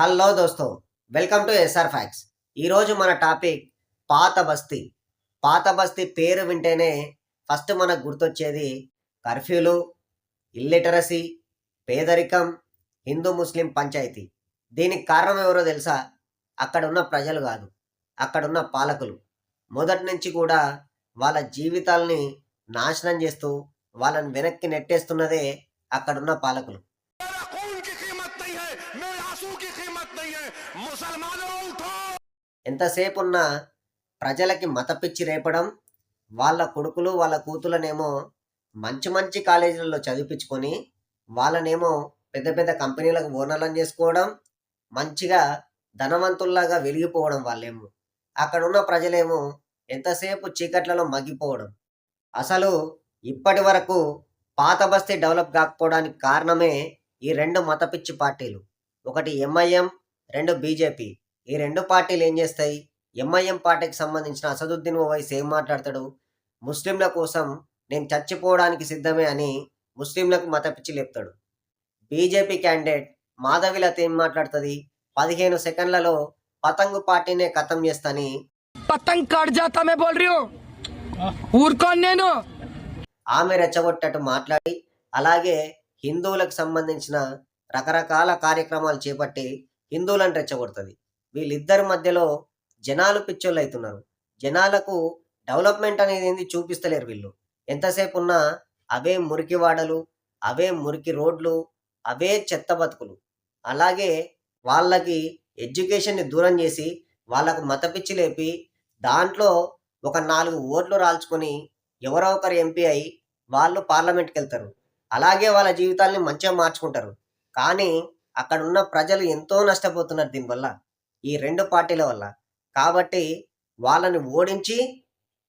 Hello దోస్తో, welcome to SR facts. ఈరోజు మన టాపిక్ పాత బస్తీ. పాత బస్తీ పేరు వింటేనే ఫస్ట్ మనకు గుర్తొచ్చేది కర్ఫ్యూలు, ఇల్లిటరసీ, పేదరికం, హిందూ ముస్లిం పంచాయతీ. దీనికి కారణం ఎవరో తెలుసా? అక్కడున్న ప్రజలు కాదు, అక్కడున్న పాలకులు. మొదటి నుంచి కూడా వాళ్ళ జీవితాల్ని నాశనం చేస్తూ వాళ్ళని వెనక్కి నెట్టేస్తున్నదే అక్కడున్న పాలకులు. ఎంతసేపు ఉన్న ప్రజలకి మత పిచ్చి రేపడం, వాళ్ళ కొడుకులు వాళ్ళ కూతులనేమో మంచి మంచి కాలేజీలలో చదివించుకొని వాళ్ళనేమో పెద్ద పెద్ద కంపెనీలకు ఓనర్లను చేసుకోవడం, మంచిగా ధనవంతుల్లాగా వెలిగిపోవడం. వాళ్ళేమో అక్కడున్న ప్రజలేమో ఎంతసేపు చీకట్లలో మగ్గిపోవడం. అసలు ఇప్పటి వరకు పాత బస్తీ డెవలప్ కాకపోవడానికి కారణమే ఈ రెండు మతపిచ్చి పార్టీలు. ఒకటి ఎంఐఎం, రెండు బీజేపీ. ఈ రెండు పార్టీలు ఏం చేస్తాయి? ఎంఐఎం పార్టీకి సంబంధించిన అసదుద్దీన్ ఓవైసీ ఏం మాట్లాడతాడు? ముస్లింల కోసం నేను చచ్చిపోవడానికి సిద్ధమే అని ముస్లింలకు మతపిచ్చి లేపుతాడు. బీజేపీ క్యాండిడేట్ మాధవిలత ఏం మాట్లాడుతుంది? 15 సెకండ్లలో పతంగు పార్టీనే ఖతం చేస్తాని ఆమె రెచ్చగొట్టట్టు మాట్లాడి, అలాగే హిందువులకు సంబంధించిన రకరకాల కార్యక్రమాలు చేపట్టి హిందువులను రెచ్చగొడుతుంది. వీళ్ళిద్దరి మధ్యలో జనాలు పిచ్చోళ్ళు అవుతున్నారు. జనాలకు డెవలప్మెంట్ అనేది ఏంది చూపిస్తలేరు వీళ్ళు. ఎంతసేపు ఉన్నా అవే మురికి వాడలు, అవే మురికి రోడ్లు, అవే చెత్త బతుకులు. అలాగే వాళ్ళకి ఎడ్యుకేషన్ని దూరం చేసి వాళ్ళకు మతపిచ్చి లేపి దాంట్లో ఒక 4 ఓట్లు రాల్చుకొని ఎవరో ఒకరు ఎంపీ అయి వాళ్ళు పార్లమెంట్కి వెళ్తారు. అలాగే వాళ్ళ జీవితాల్ని మంచిగా మార్చుకుంటారు. కానీ అక్కడ ఉన్న ప్రజలు ఎంతో నష్టపోతున్నారు దీనివల్ల, ఈ రెండు పార్టీల వల్ల. కాబట్టి వాళ్ళని ఓడించి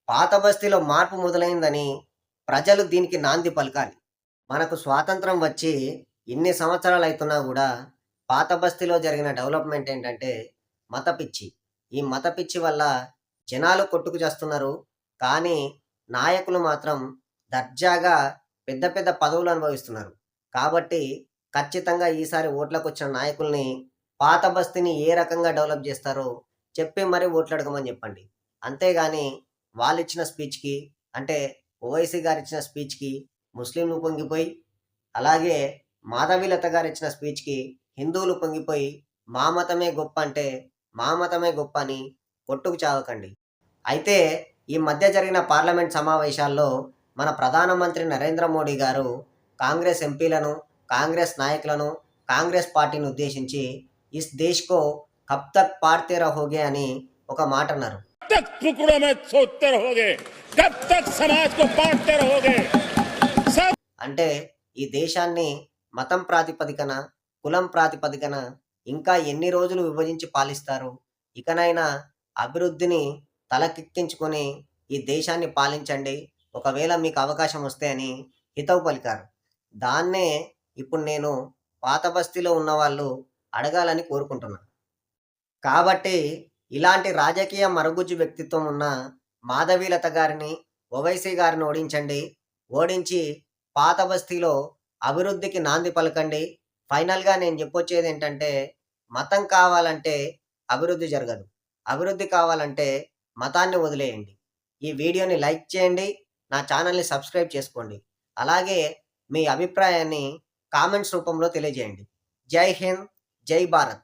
పాత బస్తీలో మార్పు మొదలైందని ప్రజలు దీనికి నాంది పలకాలి. మనకు స్వాతంత్రం వచ్చి ఇన్ని సంవత్సరాలు అవుతున్నా కూడా పాత బస్తీలో జరిగిన డెవలప్మెంట్ ఏంటంటే మతపిచ్చి. ఈ మతపిచ్చి వల్ల జనాలు కొట్టుకు చేస్తున్నారు. కానీ నాయకులు మాత్రం దర్జాగా పెద్ద పెద్ద పదవులు అనుభవిస్తున్నారు. కాబట్టి ఖచ్చితంగా ఈసారి ఓట్లకు వచ్చిన నాయకుల్ని పాత బస్తీని ఏ రకంగా డెవలప్ చేస్తారో చెప్పి మరీ ఓట్లు అడగమని చెప్పండి. అంతేగాని వాళ్ళు ఇచ్చిన స్పీచ్కి, అంటే ఓవైసీ గారు ఇచ్చిన స్పీచ్కి ముస్లింలు పొంగిపోయి, అలాగే మాధవీలత గారు ఇచ్చిన స్పీచ్కి హిందువులు పొంగిపోయి మా మతమే గొప్ప అంటే మా మతమే గొప్ప అని కొట్టుకు చావకండి. అయితే ఈ మధ్య జరిగిన పార్లమెంట్ సమావేశాల్లో మన ప్రధానమంత్రి నరేంద్ర మోడీ గారు కాంగ్రెస్ ఎంపీలను, కాంగ్రెస్ నాయకులను, కాంగ్రెస్ పార్టీని ఉద్దేశించి ఇస్ దేశ్ కో కబ్ తక్ పార్తే రహోగే అని ఒక మాట అన్నారు. అంటే ఈ దేశాన్ని మతం ప్రాతిపదికన, కులం ప్రాతిపదికన ఇంకా ఎన్ని రోజులు విభజించి పాలిస్తారు? ఇకనైనా అభివృద్ధిని తలకెక్కించుకొని ఈ దేశాన్ని పాలించండి, ఒకవేళ మీకు అవకాశం వస్తే అని హితవు పలికారు. దాన్నే ఇప్పుడు నేను పాత బస్తీలో ఉన్న వాళ్ళు అడగాలని కోరుకుంటున్నాను. కాబట్టి ఇలాంటి రాజకీయ మరుగుజ్జు వ్యక్తిత్వం ఉన్న మాధవీలత గారిని, ఓవైసీ గారిని ఓడించండి. ఓడించి పాత బస్తీలో అభివృద్ధికి నాంది పలకండి. ఫైనల్గా నేను చెప్పొచ్చేది ఏంటంటే, మతం కావాలంటే అభివృద్ధి జరగదు, అభివృద్ధి కావాలంటే మతాన్ని వదిలేయండి. ఈ వీడియోని లైక్ చేయండి, నా ఛానల్ని సబ్స్క్రైబ్ చేసుకోండి. అలాగే మీ అభిప్రాయాన్ని కామెంట్స్ రూపంలో తెలియజేయండి. జై హింద్, జై భారత్.